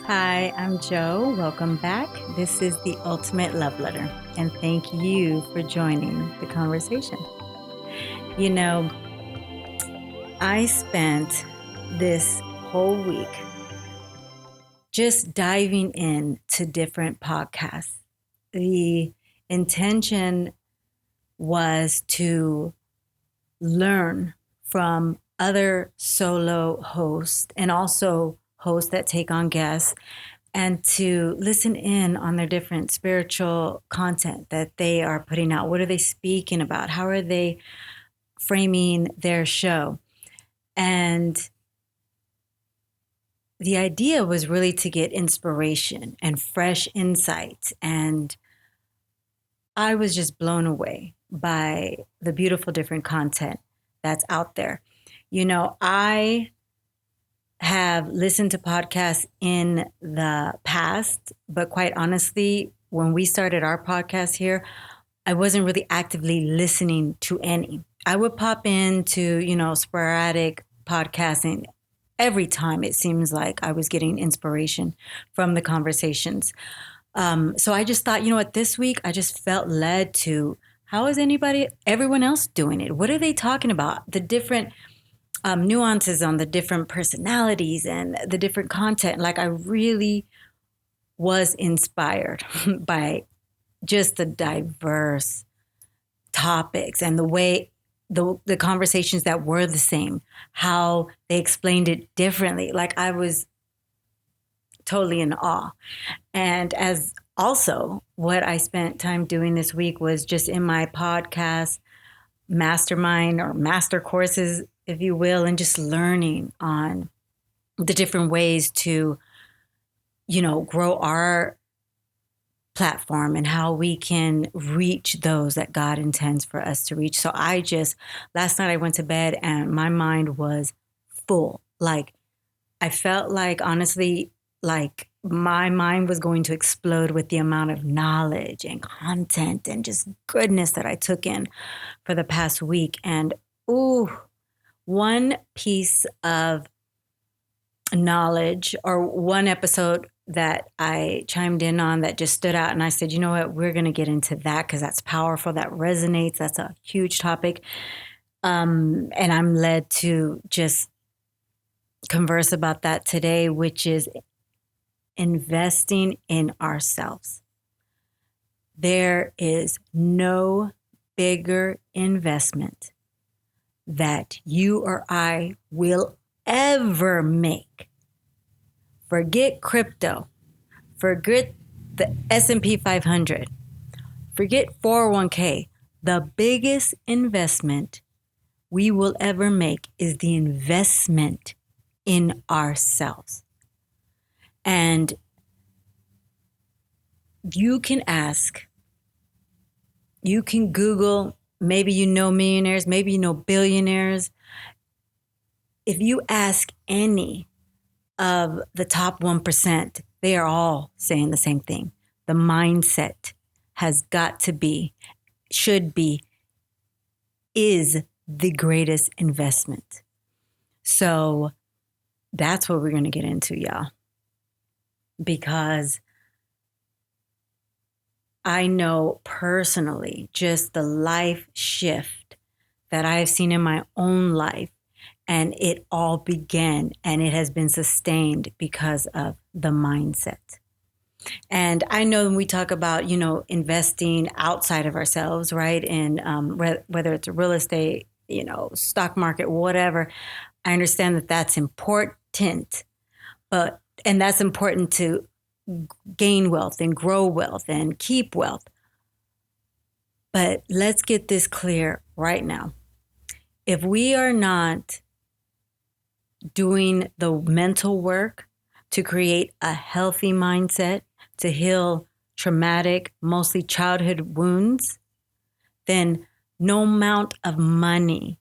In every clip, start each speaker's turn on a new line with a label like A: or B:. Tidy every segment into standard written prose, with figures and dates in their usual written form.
A: Hi, I'm Joe. Welcome back. This is the Ultimate Love Letter, and thank you for joining the conversation. You know, I spent this whole week just diving in to different podcasts. The intention was to learn from other solo hosts and also hosts that take on guests and to listen in on their different spiritual content that they are putting out. What are they speaking about? How are they framing their show? And the idea was really to get inspiration and fresh insights. And I was just blown away by the beautiful different content that's out there. I have listened to podcasts in the past, but quite honestly, when we started our podcast here, I wasn't really actively listening to any. I would pop into, sporadic podcasting every time it seems like I was getting inspiration from the conversations. So I just thought, this week I just felt led to how is everyone else doing it? What are they talking about? The different nuances on the different personalities and the different content. Like I really was inspired by just the diverse topics and the way the conversations that were the same, how they explained it differently. Like I was totally in awe. And as also what I spent time doing this week was just in my podcast mastermind or master courses, if you will, and just learning on the different ways to, grow our platform and how we can reach those that God intends for us to reach. So last night I went to bed and my mind was full. Like I felt like, honestly, like my mind was going to explode with the amount of knowledge and content and just goodness that I took in for the past week. And one piece of knowledge or one episode that I chimed in on that just stood out. And I said, you know what, we're going to get into that because that's powerful. That resonates. That's a huge topic. And I'm led to just converse about that today, which is investing in ourselves. There is no bigger investment that you or I will ever make. Forget crypto. Forget the S&P 500. Forget 401k. The biggest investment we will ever make is the investment in ourselves. And you can ask, you can Google, maybe you know millionaires, maybe you know billionaires. If you ask any of the top 1%, they are all saying the same thing. The mindset has got to be, should be, is the greatest investment. So that's what we're going to get into, y'all. Because I know personally just the life shift that I've seen in my own life. And it all began and it has been sustained because of the mindset. And I know when we talk about, investing outside of ourselves, right? And whether it's real estate, stock market, whatever, I understand that that's important. And that's important to gain wealth and grow wealth and keep wealth. But let's get this clear right now. If we are not doing the mental work to create a healthy mindset, to heal traumatic, mostly childhood wounds, then no amount of money,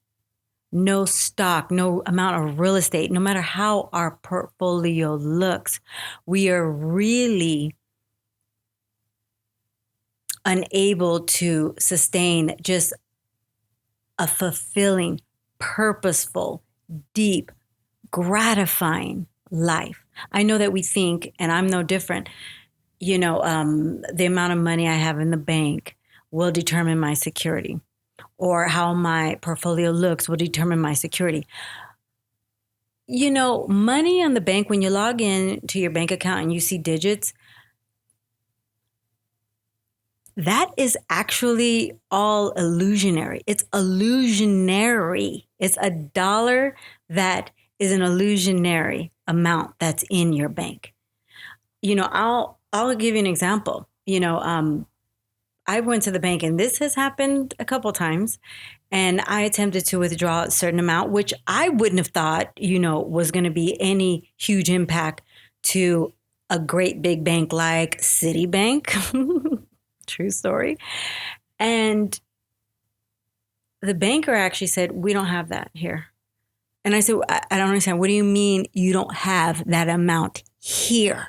A: no stock, no amount of real estate, no matter how our portfolio looks, we are really unable to sustain just a fulfilling, purposeful, deep, gratifying life. I know that we think, and I'm no different, the amount of money I have in the bank will determine my security, or how my portfolio looks will determine my security. Money on the bank, when you log in to your bank account and you see digits, that is actually all illusionary. It's illusionary. It's a dollar that is an illusionary amount that's in your bank. I'll give you an example. I went to the bank, and this has happened a couple times, and I attempted to withdraw a certain amount, which I wouldn't have thought, was going to be any huge impact to a great big bank like Citibank. True story. And the banker actually said, "We don't have that here." And I said, I don't understand. What do you mean you don't have that amount here?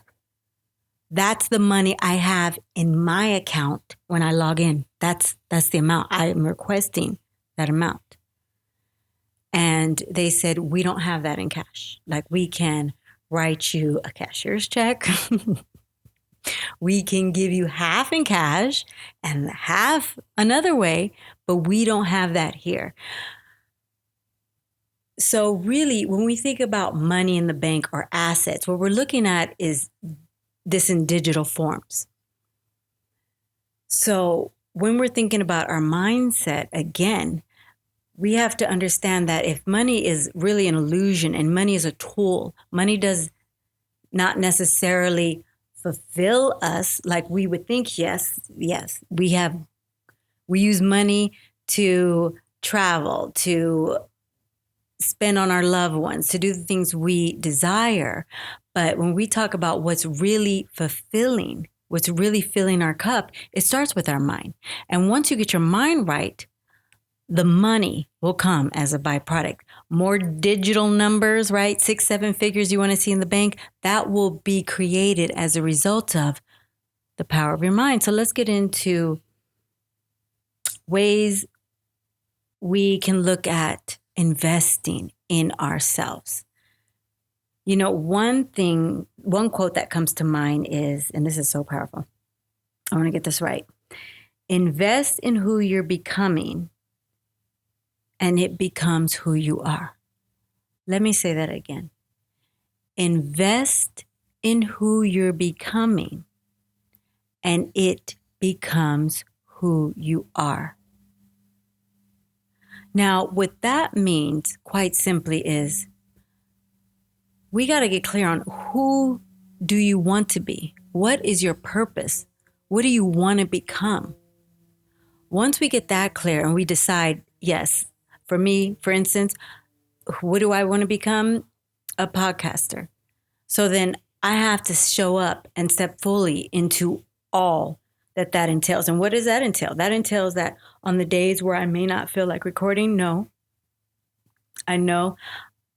A: That's the money I have in my account when I log in. That's the amount. I'm requesting that amount. And they said, "We don't have that in cash. Like, we can write you a cashier's check. We can give you half in cash and half another way, but we don't have that here." So really, when we think about money in the bank or assets, what we're looking at is this in digital forms. So when we're thinking about our mindset, again, we have to understand that if money is really an illusion and money is a tool, money does not necessarily fulfill us like we would think. Yes, we use money to travel, to spend on our loved ones, to do the things we desire. But when we talk about what's really fulfilling, what's really filling our cup, it starts with our mind. And once you get your mind right, the money will come as a byproduct. More digital numbers, right? 6, 7 figures you want to see in the bank, that will be created as a result of the power of your mind. So let's get into ways we can look at investing in ourselves. One quote that comes to mind is, and this is so powerful, I want to get this right. Invest in who you're becoming, and it becomes who you are. Let me say that again. Invest in who you're becoming, and it becomes who you are. Now, what that means, quite simply, is we got to get clear on who do you want to be? What is your purpose? What do you want to become? Once we get that clear and we decide, yes, for me, for instance, what do I want to become? A podcaster. So then I have to show up and step fully into all that entails. And what does that entail? That entails that on the days where I may not feel like recording, I know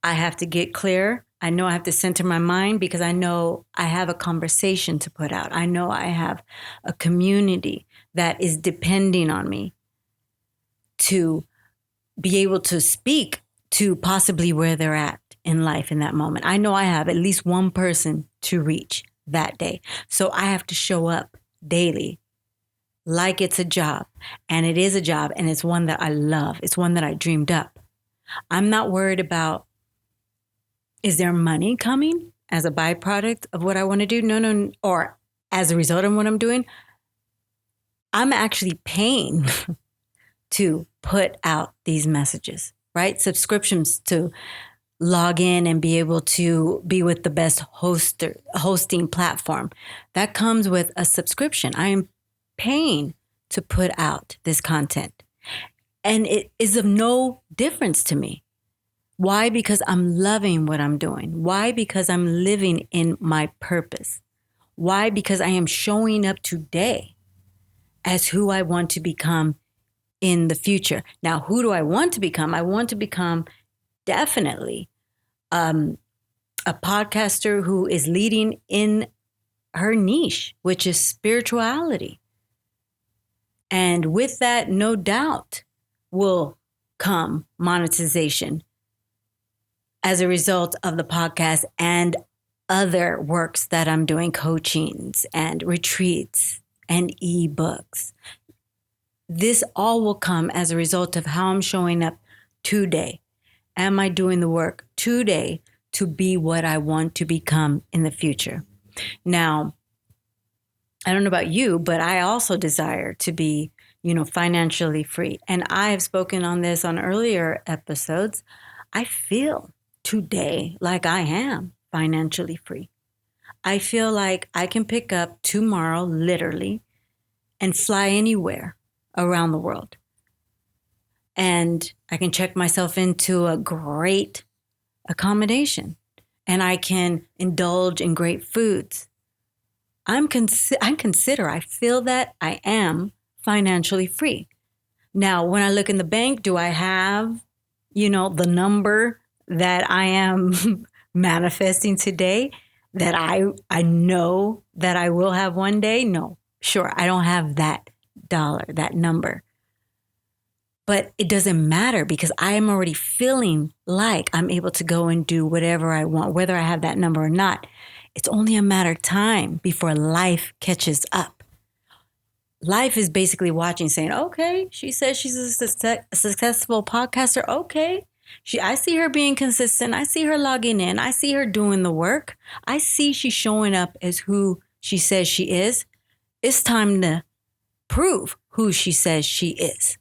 A: I have to get clear. I know I have to center my mind, because I know I have a conversation to put out. I know I have a community that is depending on me to be able to speak to possibly where they're at in life in that moment. I know I have at least one person to reach that day. So I have to show up daily like it's a job. And it is a job, and it's one that I love. It's one that I dreamed up. I'm not worried about, is there money coming as a byproduct of what I want to do? No. Or as a result of what I'm doing. I'm actually paying to put out these messages, right? Subscriptions to log in and be able to be with the best hosting platform. That comes with a subscription. I am paying to put out this content. And it is of no difference to me. Why? Because I'm loving what I'm doing. Why? Because I'm living in my purpose. Why? Because I am showing up today as who I want to become in the future. Now, who do I want to become? I want to become definitely a podcaster who is leading in her niche, which is spirituality. And with that, no doubt, will come monetization as a result of the podcast and other works that I'm doing, coachings and retreats and ebooks. This all will come as a result of how I'm showing up today. Am I doing the work today to be what I want to become in the future? Now, I don't know about you, but I also desire to be, financially free. And I have spoken on this on earlier episodes. I feel today like I am financially free. I feel like I can pick up tomorrow, literally, and fly anywhere around the world. And I can check myself into a great accommodation, and I can indulge in great foods. I feel that I am financially free. Now, when I look in the bank, do I have, the number that I am manifesting today that I know that I will have one day? No, sure. I don't have that dollar, that number. But it doesn't matter because I am already feeling like I'm able to go and do whatever I want, whether I have that number or not. It's only a matter of time before life catches up. Life is basically watching, saying, okay, she says she's a successful podcaster. Okay. I see her being consistent. I see her logging in. I see her doing the work. I see she's showing up as who she says she is. It's time to prove who she says she is.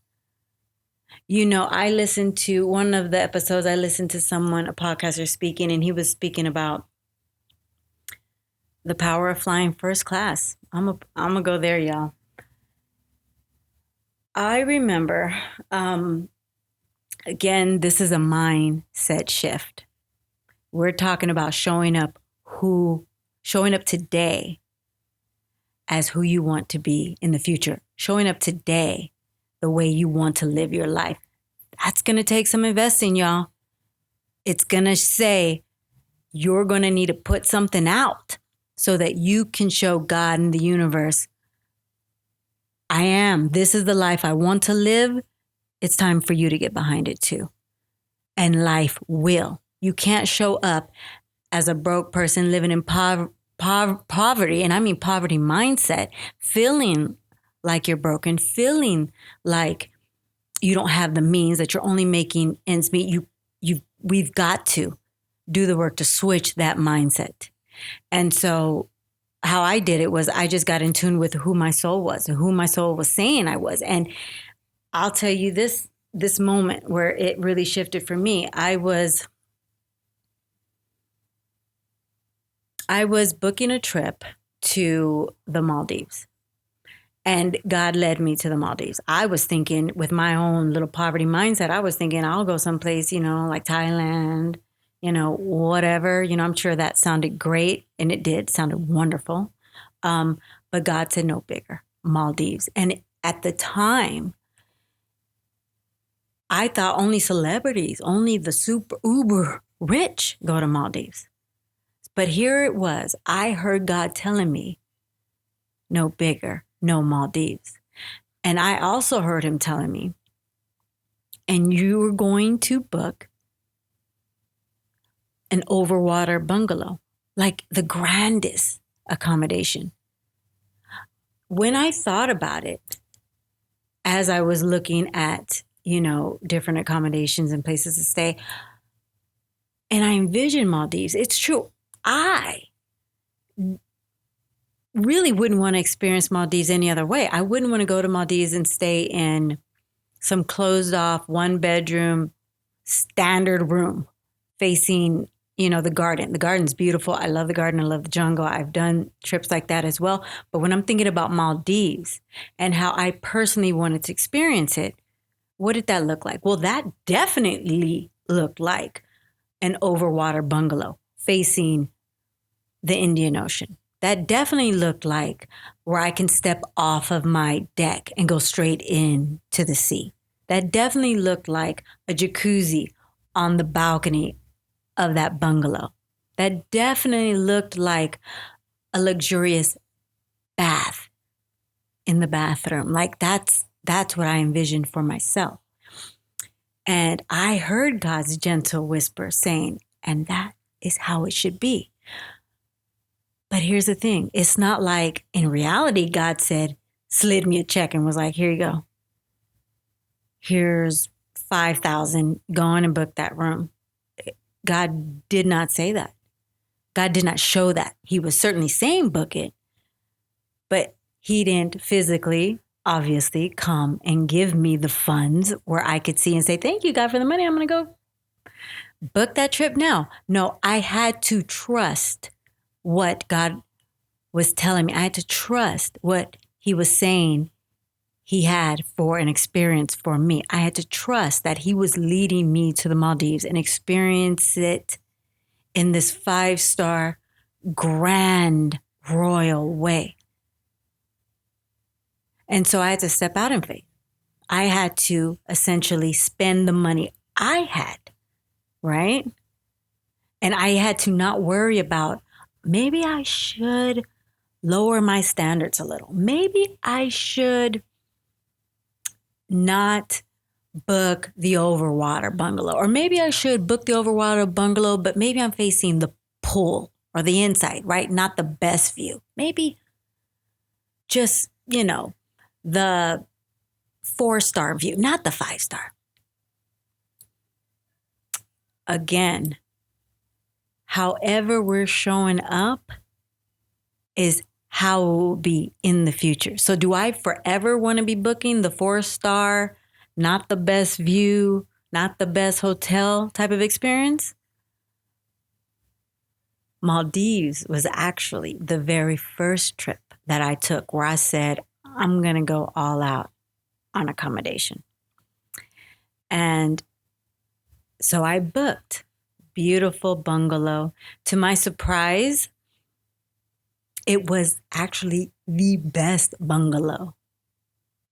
A: I listened to one of the episodes, a podcaster speaking, and he was speaking about the power of flying first class. I'm going to go there, y'all. I remember, again, this is a mindset shift. We're talking about showing up today as who you want to be in the future, showing up today the way you want to live your life. That's going to take some investing, y'all. It's going to say you're going to need to put something out so that you can show God and the universe, this is the life I want to live. It's time for you to get behind it too. And life will. You can't show up as a broke person living in poverty, and I mean poverty mindset, feeling like you're broken, feeling like you don't have the means, that you're only making ends meet. We've got to do the work to switch that mindset. And so how I did it was I just got in tune with who my soul was and who my soul was saying I was. And I'll tell you this moment where it really shifted for me. I was booking a trip to the Maldives. And God led me to the Maldives. I was thinking, with my own little poverty mindset, I was thinking I'll go someplace, like Thailand, whatever. I'm sure that sounded great. And it did. Sounded wonderful. But God said no bigger, Maldives. And at the time, I thought only celebrities, only the super uber rich go to Maldives. But here it was. I heard God telling me, no bigger, no Maldives. And I also heard him telling me, and you're going to book an overwater bungalow, like the grandest accommodation. When I thought about it, as I was looking at, different accommodations and places to stay, and I envisioned Maldives, it's true. I really wouldn't want to experience Maldives any other way. I wouldn't want to go to Maldives and stay in some closed off 1-bedroom standard room facing, the garden. The garden's beautiful. I love the garden. I love the jungle. I've done trips like that as well. But when I'm thinking about Maldives and how I personally wanted to experience it, what did that look like? Well, that definitely looked like an overwater bungalow facing the Indian Ocean. That definitely looked like where I can step off of my deck and go straight into the sea. That definitely looked like a jacuzzi on the balcony of that bungalow. That definitely looked like a luxurious bath in the bathroom. Like that's what I envisioned for myself. And I heard God's gentle whisper saying, and that is how it should be. But here's the thing. It's not like in reality, God said, slid me a check and was like, here you go. Here's 5,000. Go on and book that room. God did not say that. God did not show that. He was certainly saying book it, but he didn't physically, obviously, come and give me the funds where I could see and say, thank you, God, for the money. I'm going to go book that trip now. No, I had to trust what God was telling me. I had to trust what he was saying he had for an experience for me. I had to trust that he was leading me to the Maldives and experience it in this 5-star grand royal way. And so I had to step out in faith. I had to essentially spend the money I had, right? And I had to not worry about, maybe I should lower my standards a little. Maybe I should not book the Overwater bungalow. Or maybe I should book the Overwater bungalow, but maybe I'm facing the pool or the inside, right? Not the best view. Maybe just, the 4-star view, not the 5-star. Again, however we're showing up is how it will be in the future. So do I forever want to be booking the 4-star, not the best view, not the best hotel type of experience? Maldives was actually the very first trip that I took where I said, I'm going to go all out on accommodation. And so I booked beautiful bungalow. To my surprise, it was actually the best bungalow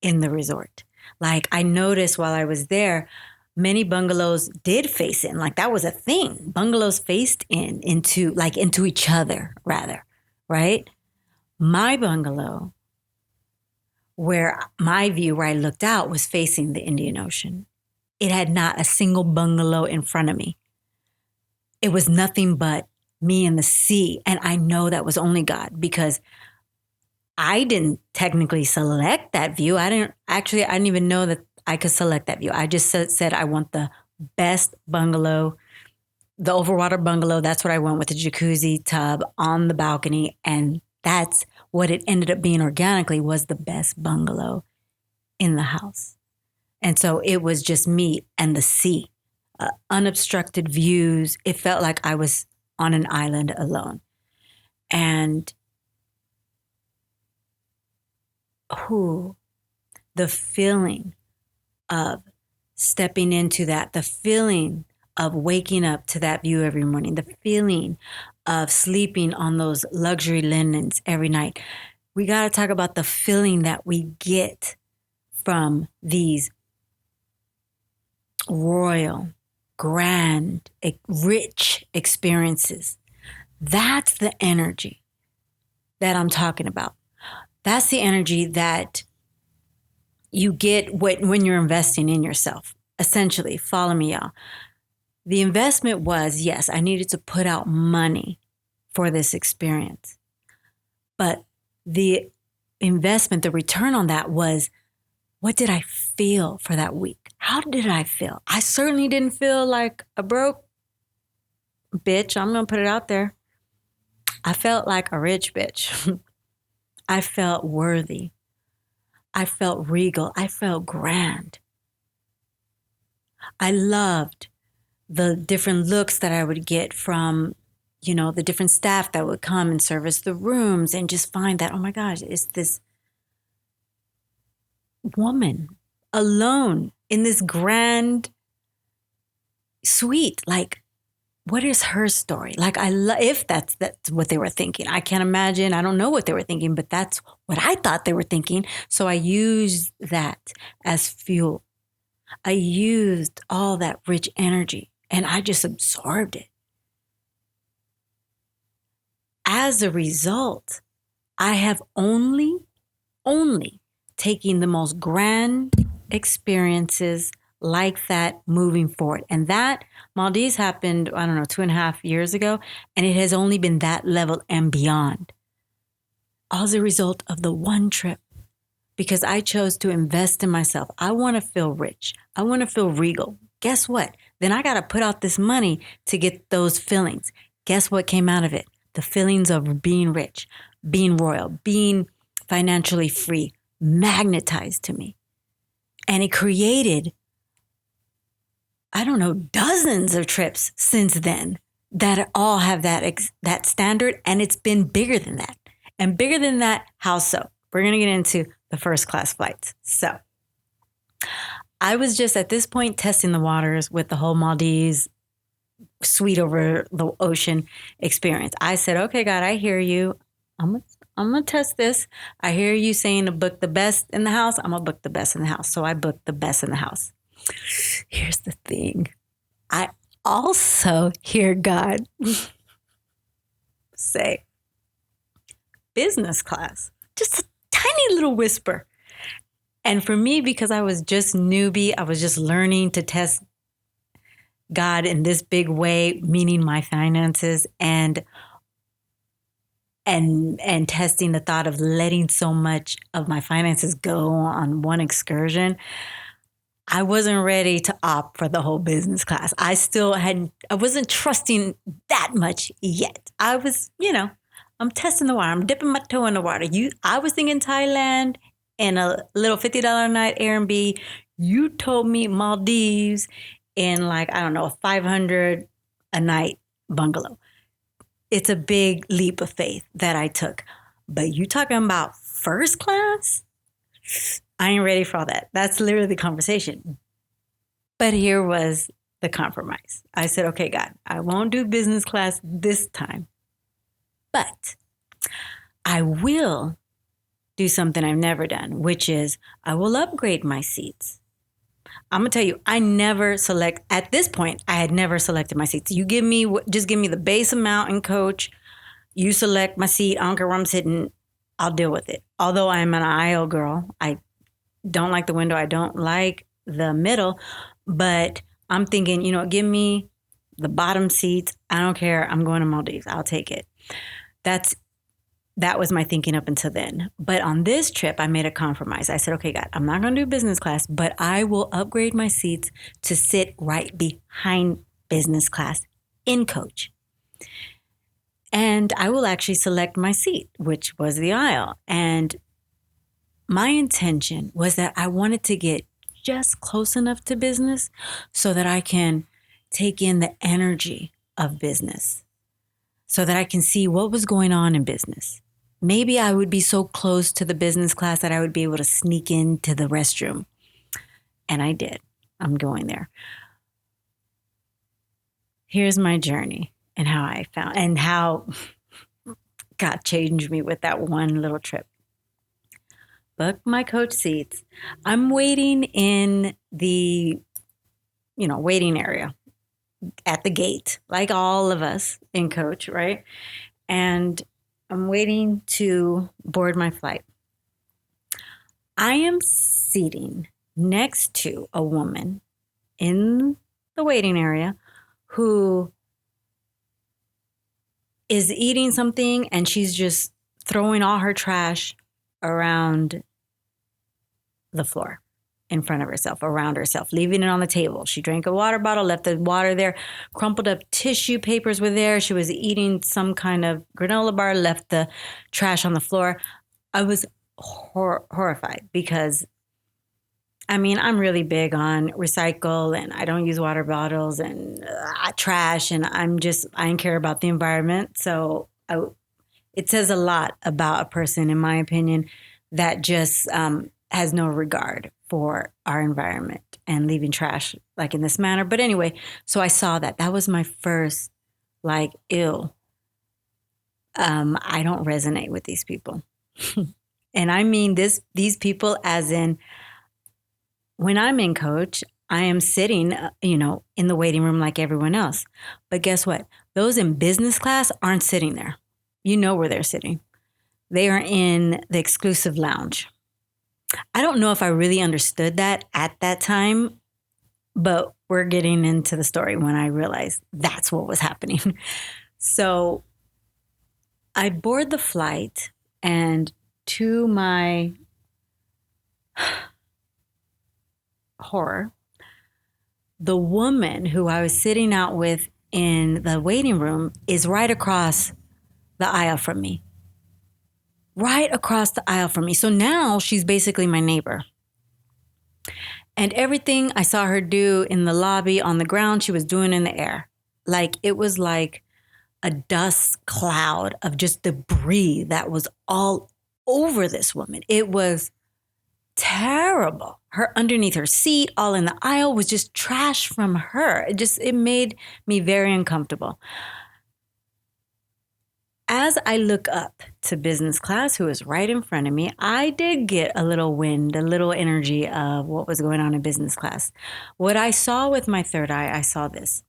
A: in the resort. Like I noticed while I was there, many bungalows did face in. Like that was a thing. Bungalows faced into each other rather, right? My bungalow, where my view where I looked out was facing the Indian Ocean. It had not a single bungalow in front of me. It was nothing but me and the sea. And I know that was only God because I didn't technically select that view. I didn't even know that I could select that view. I just said I want the best bungalow, the Overwater bungalow. That's what I want, with the jacuzzi tub on the balcony. And that's what it ended up being organically, was the best bungalow in the house. And so it was just me and the sea, unobstructed views. It felt like I was on an island alone. And the feeling of stepping into that, the feeling of waking up to that view every morning, the feeling of sleeping on those luxury linens every night. We got to talk about the feeling that we get from these royal, grand, rich experiences. That's the energy that I'm talking about. That's the energy that you get when you're investing in yourself. Essentially, follow me, y'all. The investment was, yes, I needed to put out money for this experience. But the investment, the return on that was, what did I feel for that week? How did I feel? I certainly didn't feel like a broke bitch. I'm going to put it out there. I felt like a rich bitch. I felt worthy. I felt regal. I felt grand. I loved the different looks that I would get from, the different staff that would come and service the rooms, and just find that, oh my gosh, it's this woman alone in this grand suite. Like, what is her story? Like, if that's what they were thinking. I can't imagine. I don't know what they were thinking, but that's what I thought they were thinking. So I used that as fuel. I used all that rich energy and I just absorbed it. As a result, I have only taken the most grand experiences like that moving forward. And that Maldives happened, I don't know, 2.5 years ago. And it has only been that level and beyond. All as a result of the one trip. Because I chose to invest in myself. I want to feel rich. I want to feel regal. Guess what? Then I got to put out this money to get those feelings. Guess what came out of it? The feelings of being rich, being royal, being financially free, magnetized to me. And it created, I don't know, dozens of trips since then that all have that standard. And it's been bigger than that. And bigger than that, how so? We're going to get into the first class flights. So I was just at this point testing the waters with the whole Maldives sweet over the ocean experience. I said, okay, God, I hear you. I'm going to test this. I hear you saying to book the best in the house. I'm going to book the best in the house. So I booked the best in the house. Here's the thing. I also hear God say, business class. Just a tiny little whisper. And for me, because I was just newbie, I was just learning to test God in this big way, meaning my finances and testing the thought of letting so much of my finances go on one excursion. I wasn't ready to opt for the whole business class. I wasn't trusting that much yet. I was, I'm testing the water. I'm dipping my toe in the water. I was thinking Thailand and a little $50 a night Airbnb. You told me Maldives in a $500 a night bungalow. It's a big leap of faith that I took. But you talking about first class? I ain't ready for all that. That's literally the conversation. But here was the compromise. I said, okay, God, I won't do business class this time. But I will do something I've never done, which is I will upgrade my seats. I'm going to tell you, at this point, I had never selected my seats. Just give me the base amount in coach. You select my seat. I don't care where I'm sitting. I'll deal with it. Although I'm an aisle girl, I don't like the window. I don't like the middle, but I'm thinking, give me the bottom seats. I don't care. I'm going to Maldives. I'll take it. That was my thinking up until then. But on this trip, I made a compromise. I said, okay, God, I'm not going to do business class, but I will upgrade my seats to sit right behind business class in coach. And I will actually select my seat, which was the aisle. And my intention was that I wanted to get just close enough to business so that I can take in the energy of business, so that I can see what was going on in business. Maybe I would be so close to the business class that I would be able to sneak into the restroom. And I did. I'm going there. Here's my journey and how I found and how God changed me with that one little trip. Book my coach seats. I'm waiting in the, waiting area at the gate, like all of us in coach, right? And I'm waiting to board my flight. I am sitting next to a woman in the waiting area who is eating something and she's just throwing all her trash around the floor in front of herself, around herself, leaving it on the table. She drank a water bottle, left the water there, crumpled up tissue papers were there. She was eating some kind of granola bar, left the trash on the floor. I was horrified because, I'm really big on recycle and I don't use water bottles and trash and I don't care about the environment. So it says a lot about a person, in my opinion, that just has no regard for our environment and leaving trash like in this manner. But anyway, so I saw that. That was my first ew. I don't resonate with these people. And I mean these people as in when I'm in coach, I am sitting, in the waiting room like everyone else. But guess what? Those in business class aren't sitting there. You know where they're sitting. They are in the exclusive lounge. I don't know if I really understood that at that time, But we're getting into the story when I realized that's what was happening. So I board the flight, and to my horror, the woman who I was sitting out with in the waiting room is right across the aisle from me. Right across the aisle from me. So now she's basically my neighbor. And everything I saw her do in the lobby, on the ground, she was doing in the air. Like it was like a dust cloud of just debris that was all over this woman. It was terrible. Her underneath her seat, all in the aisle, was just trash from her. It made me very uncomfortable. As I look up to business class, who is right in front of me, I did get a little wind, a little energy of what was going on in business class. What I saw with my third eye, I saw this.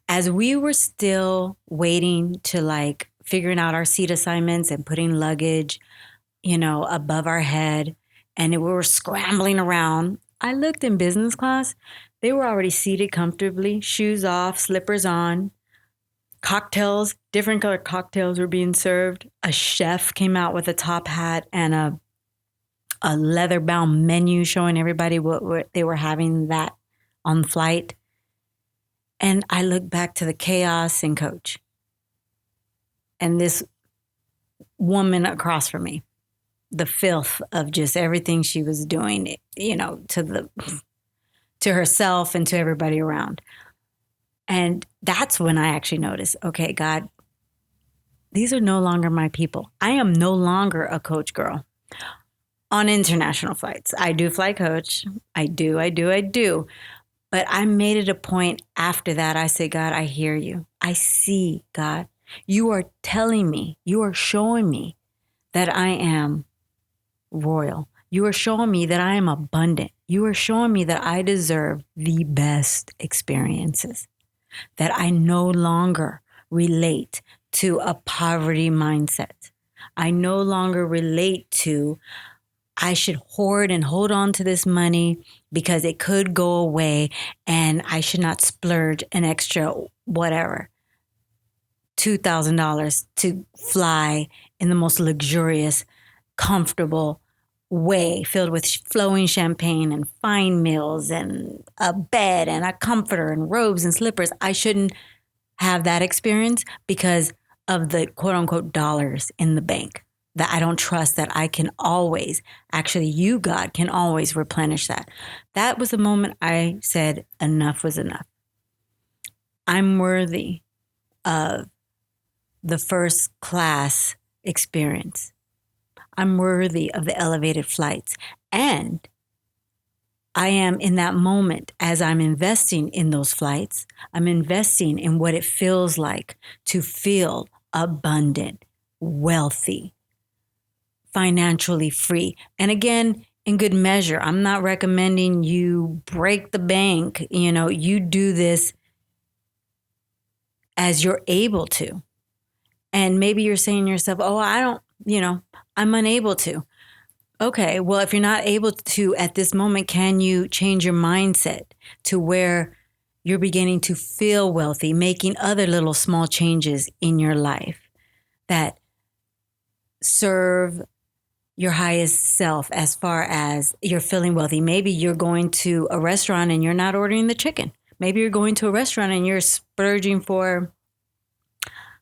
A: As we were still waiting to like figuring out our seat assignments and putting luggage, above our head, and we were scrambling around, I looked in business class. They were already seated comfortably, shoes off, slippers on. Cocktails, different colored cocktails were being served. A chef came out with a top hat and a leather-bound menu showing everybody what they were having that on flight. And I looked back to the chaos in Coach. And this woman across from me, the filth of just everything she was doing, to herself and to everybody around. And that's when I actually noticed, okay, God, these are no longer my people. I am no longer a Coach girl on international flights. I do fly Coach. I do. But I made it a point after that. I say, God, I hear you. I see, God. You are telling me, you are showing me that I am royal. You are showing me that I am abundant. You are showing me that I deserve the best experiences, that I no longer relate to a poverty mindset. I no longer relate to, I should hoard and hold on to this money because it could go away and I should not splurge an extra whatever, $2,000 to fly in the most luxurious, comfortable way filled with flowing champagne and fine meals and a bed and a comforter and robes and slippers. I shouldn't have that experience because of the quote unquote dollars in the bank that I don't trust that I can always, actually you, God, can always replenish that. That was the moment I said enough was enough. I'm worthy of the first class experience. I'm worthy of the elevated flights. And I am in that moment, as I'm investing in those flights, I'm investing in what it feels like to feel abundant, wealthy, financially free. And again, in good measure, I'm not recommending you break the bank. You do this as you're able to. And maybe you're saying to yourself, oh, I'm unable to. Okay, well, if you're not able to at this moment, can you change your mindset to where you're beginning to feel wealthy, making other little small changes in your life that serve your highest self as far as you're feeling wealthy? Maybe you're going to a restaurant and you're not ordering the chicken. Maybe you're going to a restaurant and you're splurging for,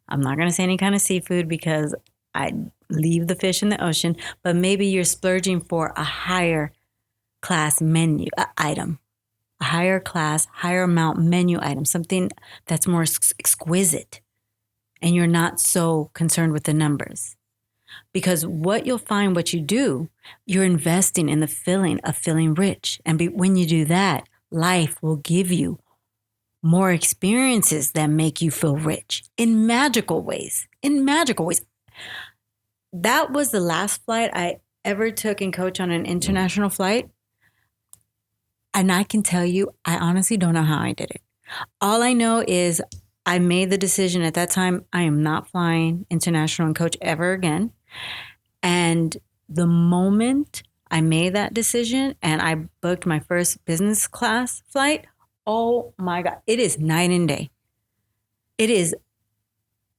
A: I'm not going to say any kind of seafood because I leave the fish in the ocean, but maybe you're splurging for a higher class menu item, a higher class, higher amount menu item, something that's more exquisite, and you're not so concerned with the numbers. Because what you'll find, what you do, you're investing in the feeling of feeling rich. And when you do that, life will give you more experiences that make you feel rich in magical ways. That was the last flight I ever took in Coach on an international flight. And I can tell you, I honestly don't know how I did it. All I know is I made the decision at that time, I am not flying international in Coach ever again. And the moment I made that decision and I booked my first business class flight, Oh my God. It is night and day. It is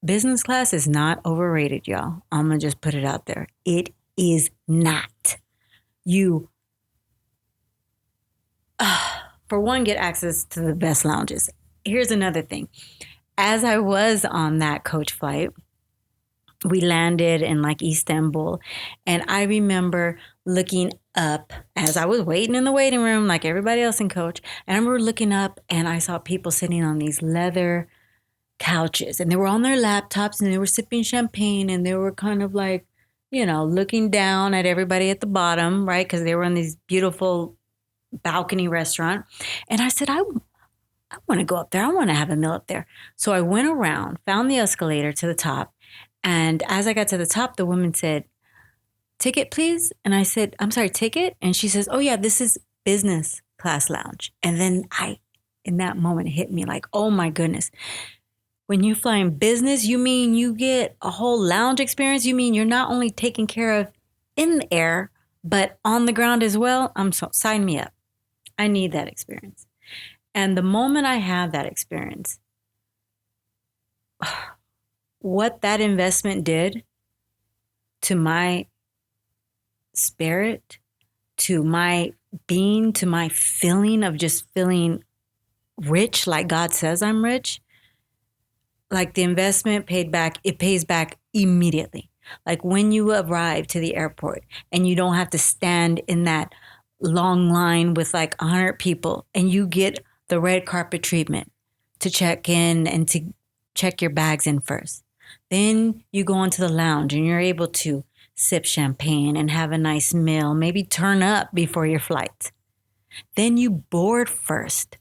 A: business class is not overrated, y'all. I'm going to just put it out there. It is not. You, for one, get access to the best lounges. Here's another thing. As I was on that coach flight, we landed in like Istanbul. And I remember looking up as I was waiting in the waiting room, like everybody else in coach. And I remember looking up and I saw people sitting on these leather couches and they were on their laptops and they were sipping champagne and they were kind of like, looking down at everybody at the bottom, right? Because they were in this beautiful balcony restaurant. And I said, I want to go up there. I want to have a meal up there. So I went around, found the escalator to the top. And as I got to the top, the woman said, ticket, please. And I said, I'm sorry, ticket? And she says, oh yeah, this is business class lounge. And then in that moment, it hit me like, oh my goodness. When you fly in business, you mean you get a whole lounge experience? You mean you're not only taken care of in the air, but on the ground as well? Sign me up. I need that experience. And the moment I had that experience, what that investment did to my spirit, to my being, to my feeling of just feeling rich, like God says I'm rich, like the investment it pays back immediately. Like when you arrive to the airport and you don't have to stand in that long line with like 100 people and you get the red carpet treatment to check in and to check your bags in first. Then you go into the lounge and you're able to sip champagne and have a nice meal, maybe turn up before your flight. Then you board first.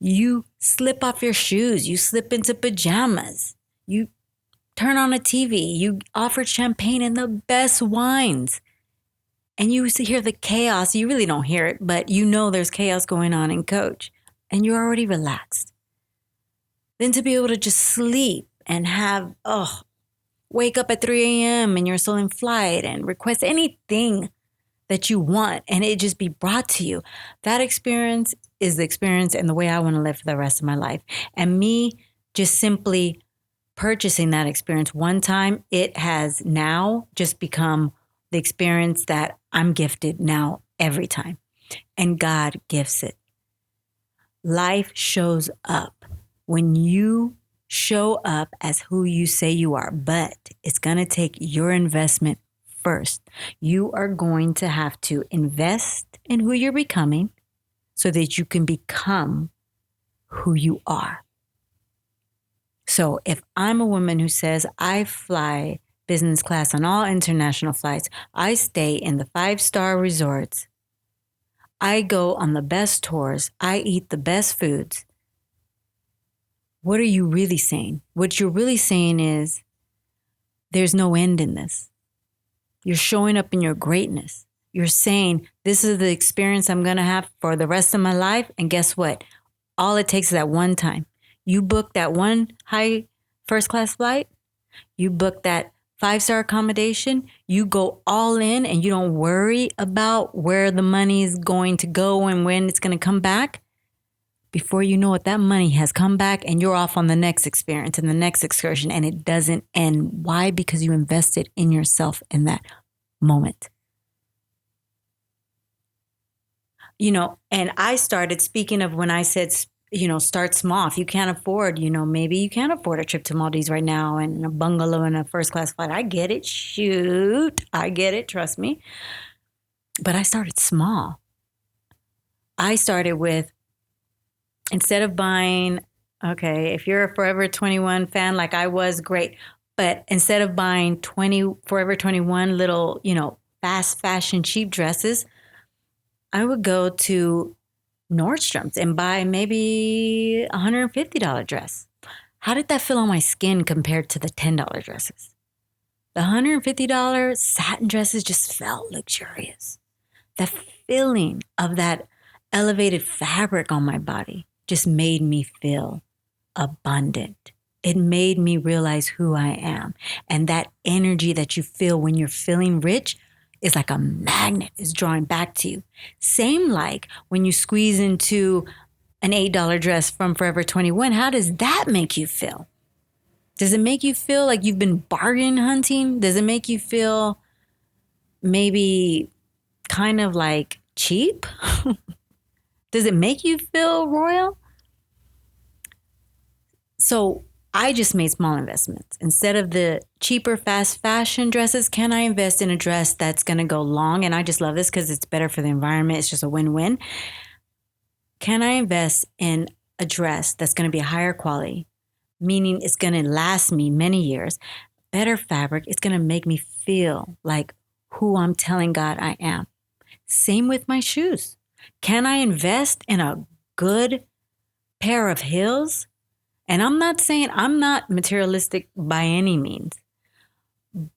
A: You slip off your shoes. You slip into pajamas. You turn on a TV. You offer champagne and the best wines. And you hear the chaos. You really don't hear it, but you know there's chaos going on in coach. And you're already relaxed. Then to be able to just sleep and have, wake up at 3 a.m. and you're still in flight and request anything that you want and it just be brought to you. That experience is the experience and the way I want to live for the rest of my life. And me just simply purchasing that experience one time, it has now just become the experience that I'm gifted now every time. And God gifts it. Life shows up when you show up as who you say you are, but it's going to take your investment first. You are going to have to invest in who you're becoming so that you can become who you are. So if I'm a woman who says I fly business class on all international flights, I stay in the 5-star resorts, I go on the best tours, I eat the best foods, what are you really saying? What you're really saying is there's no end in this. You're showing up in your greatness. You're saying this is the experience I'm going to have for the rest of my life. And guess what? All it takes is that one time. You book that one high first class flight. You book that 5-star accommodation. You go all in and you don't worry about where the money is going to go and when it's going to come back. Before you know it, that money has come back and you're off on the next experience and the next excursion and it doesn't end. Why? Because you invested in yourself in that moment. And I started, speaking of when I said, start small. If you can't afford, maybe you can't afford a trip to Maldives right now and a bungalow and a first class flight. I get it. Shoot. I get it. Trust me. But I started small. I started with, instead of buying, if you're a Forever 21 fan like I was, great. But instead of buying 20 Forever 21 little, fast fashion cheap dresses, I would go to Nordstrom's and buy maybe a $150 dress. How did that feel on my skin compared to the $10 dresses? The $150 satin dresses just felt luxurious. The feeling of that elevated fabric on my body just made me feel abundant. It made me realize who I am. And that energy that you feel when you're feeling rich is like a magnet, is drawing back to you. Same like when you squeeze into an $8 dress from Forever 21, how does that make you feel? Does it make you feel like you've been bargain hunting? Does it make you feel maybe kind of like cheap? Does it make you feel royal? So I just made small investments. Instead of the cheaper fast fashion dresses, can I invest in a dress that's going to go long? And I just love this because it's better for the environment. It's just a win-win. Can I invest in a dress that's going to be a higher quality, meaning it's going to last me many years, better fabric, it's going to make me feel like who I'm telling God I am. Same with my shoes. Can I invest in a good pair of heels? And I'm not saying I'm not materialistic by any means,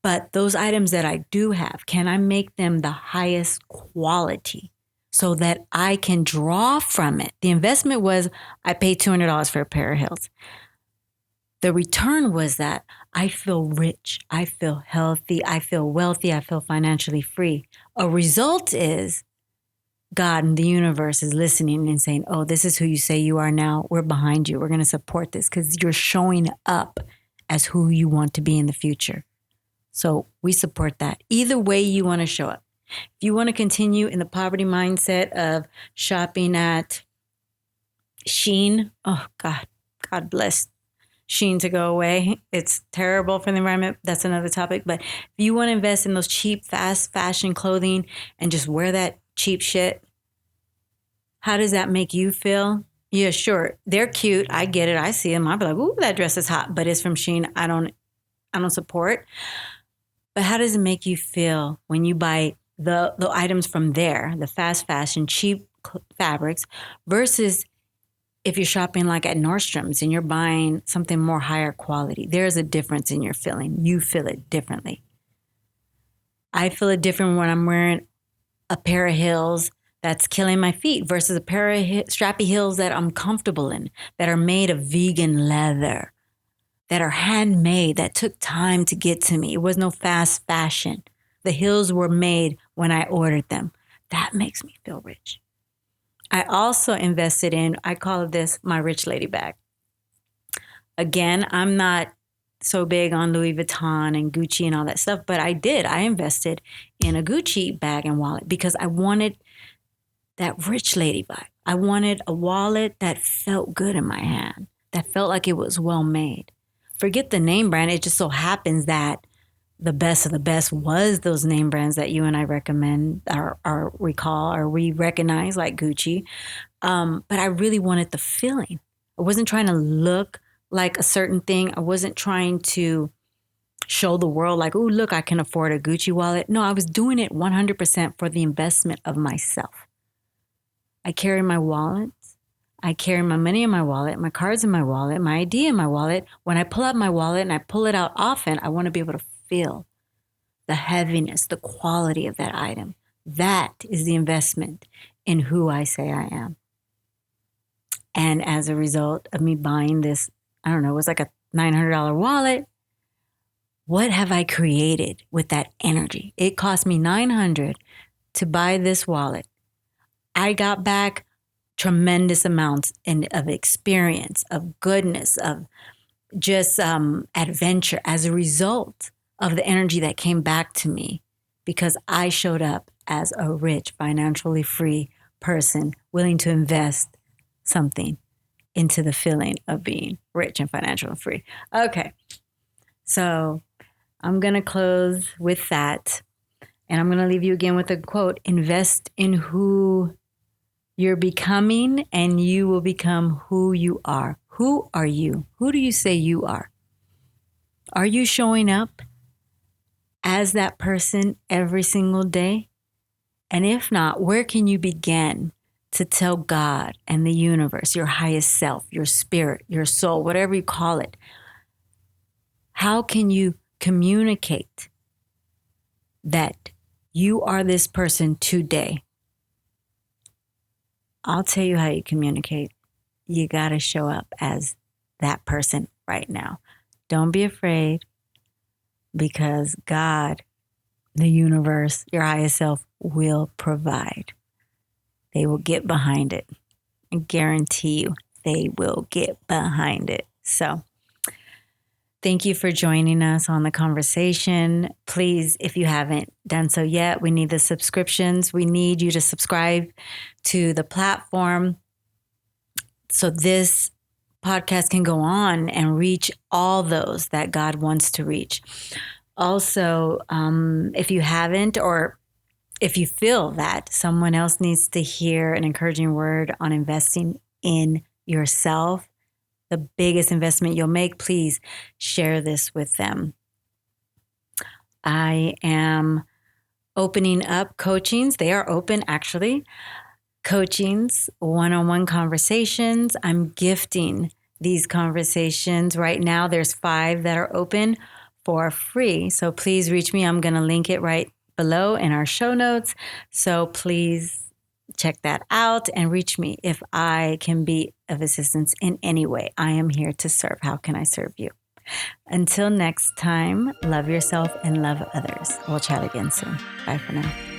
A: but those items that I do have, can I make them the highest quality so that I can draw from it? The investment was I paid $200 for a pair of heels. The return was that I feel rich, I feel healthy, I feel wealthy, I feel financially free. A result is God and the universe is listening and saying, oh, this is who you say you are now. We're behind you. We're going to support this because you're showing up as who you want to be in the future. So we support that. Either way you want to show up. If you want to continue in the poverty mindset of shopping at Shein, oh God, God bless Shein to go away. It's terrible for the environment. That's another topic. But if you want to invest in those cheap, fast fashion clothing and just wear that cheap shit, how does that make you feel? Yeah, sure. They're cute. I get it. I see them. I'll be like, ooh, that dress is hot, but it's from Shein. I don't support. But how does it make you feel when you buy the items from there, the fast fashion, cheap fabrics, versus if you're shopping like at Nordstrom's and you're buying something more higher quality? There's a difference in your feeling. You feel it differently. I feel it different when I'm wearing a pair of heels that's killing my feet versus a pair of strappy heels that I'm comfortable in, that are made of vegan leather, that are handmade, that took time to get to me. It was no fast fashion. The heels were made when I ordered them. That makes me feel rich. I also invested in, I call this my rich lady bag. Again, I'm not so big on Louis Vuitton and Gucci and all that stuff, but I invested in a Gucci bag and wallet because I wanted that rich lady vibe. I wanted a wallet that felt good in my hand, that felt like it was well made. Forget the name brand. It just so happens that the best of the best was those name brands that you and I recommend or recall or we recognize, like Gucci. But I really wanted the feeling. I wasn't trying to look like a certain thing. I wasn't trying to show the world like, oh, look, I can afford a Gucci wallet. No, I was doing it 100% for the investment of myself. I carry my wallet. I carry my money in my wallet, my cards in my wallet, my ID in my wallet. When I pull out my wallet and I pull it out often, I want to be able to feel the heaviness, the quality of that item. That is the investment in who I say I am. And as a result of me buying this, I don't know, it was like a $900 wallet. What have I created with that energy? It cost me $900 to buy this wallet. I got back tremendous amounts of experience, of goodness, of just adventure as a result of the energy that came back to me because I showed up as a rich, financially free person willing to invest something into the feeling of being rich and financially free. Okay, so I'm going to close with that. And I'm going to leave you again with a quote: invest in who you're becoming and you will become who you are. Who are you? Who do you say you are? Are you showing up as that person every single day? And if not, where can you begin to tell God and the universe, your highest self, your spirit, your soul, whatever you call it? How can you communicate that you are this person today? I'll tell you how you communicate. You got to show up as that person right now. Don't be afraid, because God, the universe, your highest self will provide. They will get behind it. I guarantee you they will get behind it. So thank you for joining us on the conversation. Please, if you haven't done so yet, we need the subscriptions. We need you to subscribe to the platform so this podcast can go on and reach all those that God wants to reach. Also, if you haven't, or if you feel that someone else needs to hear an encouraging word on investing in yourself, the biggest investment you'll make, please share this with them. I am opening up coachings. They are open, actually. Coachings, one-on-one conversations. I'm gifting these conversations. Right now, there's 5 that are open for free. So please reach me. I'm going to link it right below in our show notes. So please check that out and reach me if I can be of assistance in any way. I am here to serve. How can I serve you? Until next time, love yourself and love others. We'll chat again soon. Bye for now.